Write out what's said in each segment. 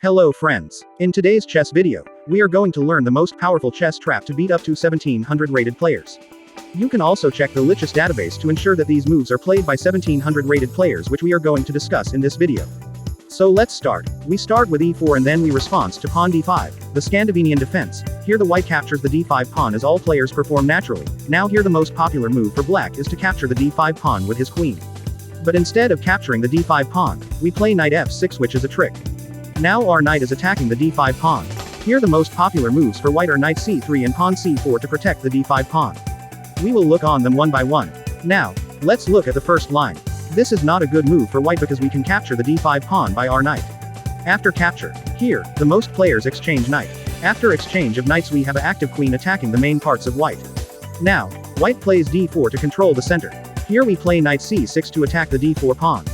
Hello friends. In today's chess video, we are going to learn the most powerful chess trap to beat up to 1700 rated players. You can also check the lichess database to ensure that these moves are played by 1700 rated players, which we are going to discuss in this video. So let's start. We start with e4 and then we respond to pawn d5, the Scandinavian defense. Here the white captures the d5 pawn as all players perform naturally. Now here the most popular move for black is to capture the d5 pawn with his queen. But instead of capturing the d5 pawn, we play knight f6, which is a trick. Now our knight is attacking the d5 pawn. Here the most popular moves for white are knight c3 and pawn c4 to protect the d5 pawn. We will look on them one by one. Now, let's look at the first line. This is not a good move for white because we can capture the d5 pawn by our knight. After capture, here, the most players exchange knight. After exchange of knights we have an active queen attacking the main parts of white. Now, white plays d4 to control the center. Here we play knight c6 to attack the d4 pawn.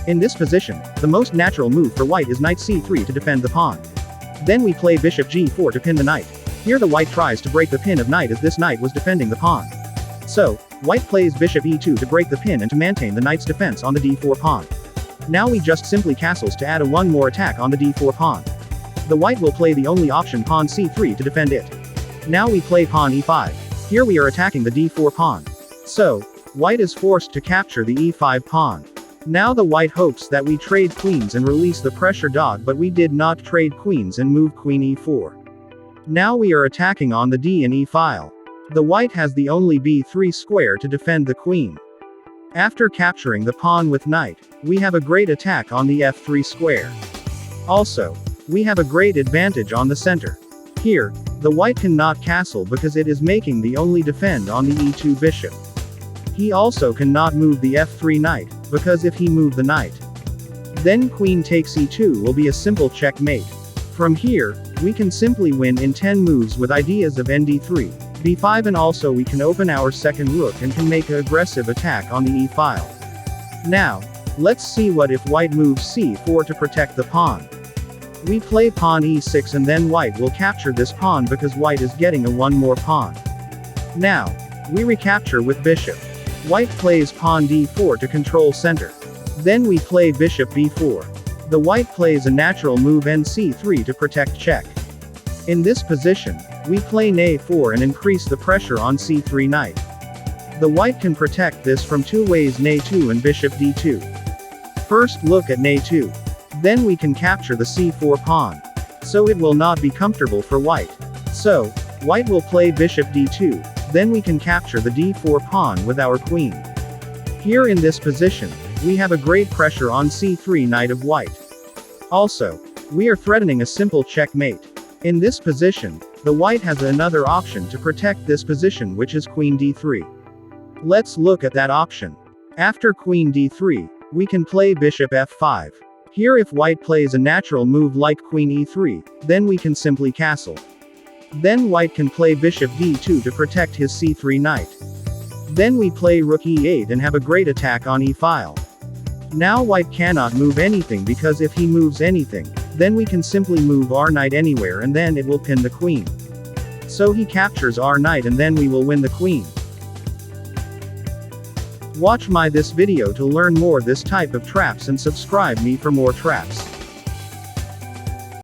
In this position, the most natural move for white is knight c3 to defend the pawn. Then we play bishop g4 to pin the knight. Here the white tries to break the pin of knight as this knight was defending the pawn. So, white plays bishop e2 to break the pin and to maintain the knight's defense on the d4 pawn. Now we just simply castles to add one more attack on the d4 pawn. The white will play the only option pawn c3 to defend it. Now we play pawn e5. Here we are attacking the d4 pawn. So, white is forced to capture the e5 pawn. Now the white hopes that we trade queens and release the pressure dog, but we did not trade queens and move queen e4. Now we are attacking on the d and e file. The white has the only b3 square to defend the queen. After capturing the pawn with knight, we have a great attack on the f3 square. Also, we have a great advantage on the center. Here, the white cannot castle because it is making the only defend on the e2 bishop. He also cannot move the f3 knight, because if he move the knight, then queen takes e2 will be a simple checkmate. From here, we can simply win in 10 moves with ideas of nd3, b5, and also we can open our second rook and can make an aggressive attack on the e file. Now, let's see what if white moves c4 to protect the pawn. We play pawn e6 and then white will capture this pawn because white is getting one more pawn. Now, we recapture with bishop. White plays pawn d4 to control center. Then we play bishop b4. The white plays a natural move nc3 to protect check. In this position, we play na4 and increase the pressure on c3 knight. The white can protect this from two ways, na2 and bishop d2. First look at na2. Then we can capture the c4 pawn. So it will not be comfortable for white. So, white will play bishop d2. Then we can capture the d4 pawn with our queen. Here in this position, we have a great pressure on c3 knight of white. Also, we are threatening a simple checkmate. In this position, the white has another option to protect this position, which is queen d3. Let's look at that option. After queen d3, we can play bishop f5. Here if white plays a natural move like queen e3, then we can simply castle. Then white can play bishop d2 to protect his c3 knight. Then we play rook e8 and have a great attack on e file. Now white cannot move anything because if he moves anything, then we can simply move our knight anywhere and then it will pin the queen. So he captures our knight and then we will win the queen. Watch this video to learn more this type of traps and subscribe me for more traps.